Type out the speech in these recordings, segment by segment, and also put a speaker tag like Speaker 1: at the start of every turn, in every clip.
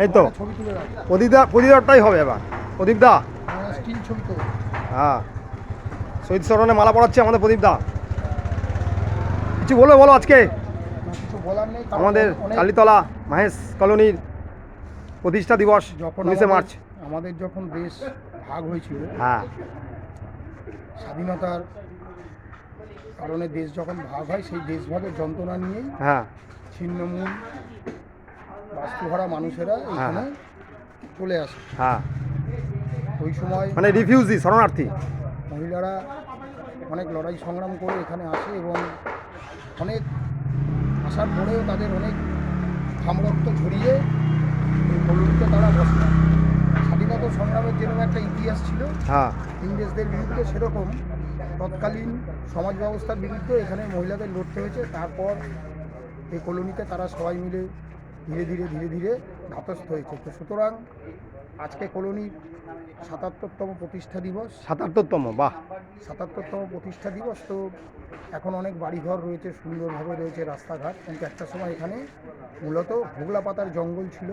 Speaker 1: এই তো প্রদীপদারটাই হবে এবার। প্রদীপদা, হ্যাঁ, শহীদ স্মরণে মালা পড়াচ্ছে আমাদের প্রদীপদা। কিছু বলো আজকে আমাদের কালীতলা মহেশ কলোনির প্রতিষ্ঠা দিবস 19শে মার্চ।
Speaker 2: আমাদের যখন দেশ ভাগ হয়েছিল,
Speaker 1: হ্যাঁ,
Speaker 2: স্বাধীনতার কারণে দেশ যখন ভাগ হয়, সেই দেশভাগের যন্ত্রণা নিয়েই
Speaker 1: হ্যাঁ,
Speaker 2: ছিন্নমূল বাস্তুহারা মানুষেরা এখানে চলে আসে।
Speaker 1: হ্যাঁ,
Speaker 2: ওই সময়
Speaker 1: মানে রিফিউজি, শরণার্থী
Speaker 2: মহিলারা অনেক লড়াই সংগ্রাম করে এখানে আসে এবং অনেক আসার পরেও তাদের অনেক ঘামরক্ত ঝরিয়ে এই কলোনিতে তারা বসে। স্বাধীনতা সংগ্রামের যেরকম একটা ইতিহাস ছিল
Speaker 1: হ্যাঁ,
Speaker 2: ইংরেজদের বিরুদ্ধে, সেরকম তৎকালীন সমাজ ব্যবস্থার বিরুদ্ধে এখানে মহিলাদের লড়তে হয়েছে। তারপর এই কলোনিতে তারা সবাই মিলে ধীরে ধীরে ধাতস্থ হয়েছে। তো সুতরাং আজকে কলোনির ৭৭তম প্রতিষ্ঠা দিবস।
Speaker 1: ৭৭তম, বাহ,
Speaker 2: ৭৭তম প্রতিষ্ঠা দিবস। তো এখন অনেক বাড়িঘর রয়েছে, সুন্দরভাবে রয়েছে রাস্তাঘাট, কিন্তু একটা সময় এখানে মূলত হোগলা পাতার জঙ্গল ছিল।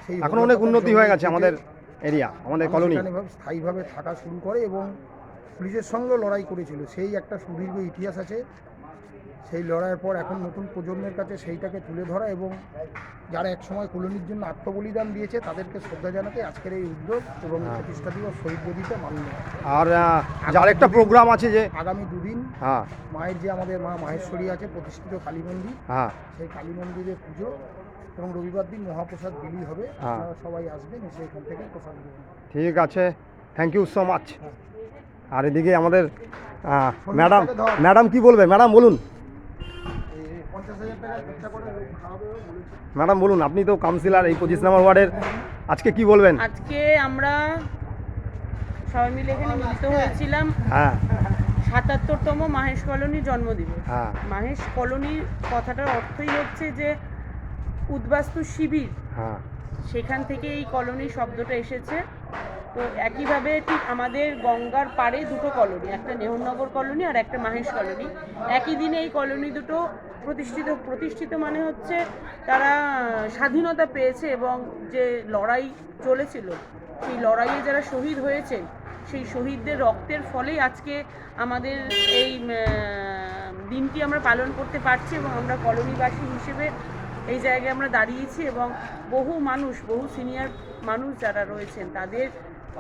Speaker 2: সেই
Speaker 1: এখন অনেক উন্নতি হয়ে গেছে আমাদের এরিয়া, আমাদের কলোনি।
Speaker 2: এখানে স্থায়ীভাবে থাকা শুরু করে এবং পুলিশের সঙ্গে লড়াই করেছিল। সেই একটা সুদীর্ঘ ইতিহাস আছে। সেই লড়াইয়ের পর এখন নতুন প্রজন্মের কাছে সেইটাকে তুলে ধরা এবং যারা একসময় কলোনির জন্য আত্মবলিদান দিয়েছে তাদেরকে শ্রদ্ধা জানাতে আজকের এই উদ্যোগ এবং প্রতিষ্ঠা দিবস শহীদ বেদিতে মান্য।
Speaker 1: আর যার একটা প্রোগ্রাম আছে যে
Speaker 2: আগামী দুদিন,
Speaker 1: হ্যাঁ,
Speaker 2: মায়ের যে আমাদের মা মাহেশ্বরী আছে প্রতিষ্ঠিত কালী মন্দির,
Speaker 1: হ্যাঁ,
Speaker 2: সেই কালী মন্দিরে পুজো এবং রবিবার দিন মহাপ্রসাদ বিলি হবে। আপনারা সবাই আসবেন, এসে এখান থেকে প্রসাদ দেবেন।
Speaker 1: ঠিক আছে, থ্যাংক ইউ সো মাচ। আর এদিকে আমাদের ম্যাডাম কি বলবে? ম্যাডাম বলুন,
Speaker 2: 50,000 টাকা খরচা করে খাওয়াবে বলেছে।
Speaker 1: ম্যাডাম বলুন, আপনি তো কাউন্সিলর এই 25 নম্বর ওয়ার্ডের, আজকে কি বলবেন?
Speaker 3: আজকে আমরা সবাই মিলে এখানে মিলিত হয়েছিলাম
Speaker 1: হ্যাঁ,
Speaker 3: ৭৭তম মাহেশ কলোনির জন্মদিবস।
Speaker 1: হ্যাঁ,
Speaker 3: মাহেশ কলোনির কথাটার অর্থই হচ্ছে যে উদ্বাস্তু শিবির,
Speaker 1: হ্যাঁ,
Speaker 3: সেখান থেকে এই কলোনি শব্দটা এসেছে। তো একইভাবে ঠিক আমাদের গঙ্গার পাড়ে দুটো কলোনি, একটা নেহরনগর কলোনি আর একটা মাহেশ কলোনি। একই দিনে এই কলোনি দুটো প্রতিষ্ঠিত মানে হচ্ছে তারা স্বাধীনতা পেয়েছে এবং যে লড়াই চলেছিল সেই লড়াইয়ে যারা শহীদ হয়েছেন সেই শহীদদের রক্তের ফলেই আজকে আমাদের এই দিনটি আমরা পালন করতে পারছি এবং আমরা কলোনিবাসী হিসেবে এই জায়গায় আমরা দাঁড়িয়েছি এবং বহু সিনিয়র মানুষ যারা রয়েছেন তাদের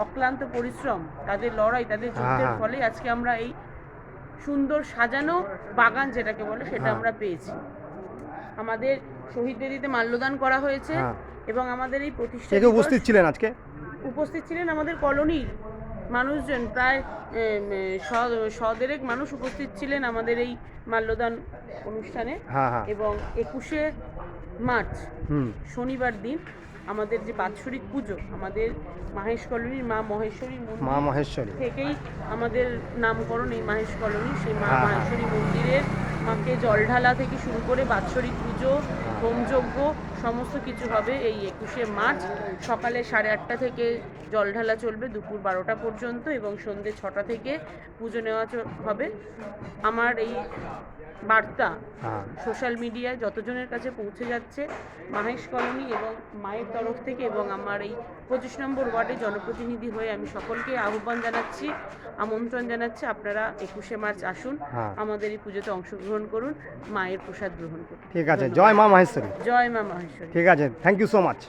Speaker 3: অক্লান্ত পরিশ্রম, তাদের লড়াই, তাদের যুদ্ধের ফলে আজকে আমরা এই সুন্দর সাজানো বাগান যেটাকে বলে সেটা আমরা পেয়েছি। আমাদের শহীদ বেদিতে মাল্যদান করা হয়েছে এবং আমাদের এই প্রতিষ্ঠা
Speaker 1: উপস্থিত ছিলেন আজকে?
Speaker 3: উপস্থিত ছিলেন আমাদের কলোনির মানুষজন, প্রায় 100 মানুষ উপস্থিত ছিলেন আমাদের এই মাল্যদান অনুষ্ঠানে। এবং 21শে মার্চ শনিবার দিন আমাদের যে বাৎসরিক পুজো, আমাদের মাহেশ কলোনির মা মহেশ্বরী থেকেই আমাদের নামকরণ এই মাহেশ কলোনি। সেই মা মহেশ্বরী মন্দিরের মাকে জল ঢালা থেকে শুরু করে বাৎসরিক পুজো, হোমযজ্ঞ সমস্ত কিছু হবে এই 21শে মার্চ। সকালে 8:30 থেকে জল ঢালা চলবে দুপুর 12টা পর্যন্ত এবং সন্ধ্যে 6টা থেকে পুজো নেওয়া হবে। আমার এই বার্তা সোশ্যাল মিডিয়ায় যতজনের কাছে পৌঁছে যাচ্ছে মাহেশ কলোনি এবং মায়ের তরফ থেকে এবং আমার এই 25 নম্বর ওয়ার্ডের জনপ্রতিনিধি হয়ে আমি সকলকে আহ্বান জানাচ্ছি, আমন্ত্রণ জানাচ্ছি, আপনারা 21শে মার্চ আসুন, আমাদের এই পুজোতে অংশগ্রহণ করুন, মায়ের প্রসাদ গ্রহণ করুন।
Speaker 1: ঠিক আছে, জয় মা মাহেশ্বরী।
Speaker 3: জয় মা মাহেশ্বরী।
Speaker 1: ঠিক আছে, থ্যাংক ইউ সো মাচ।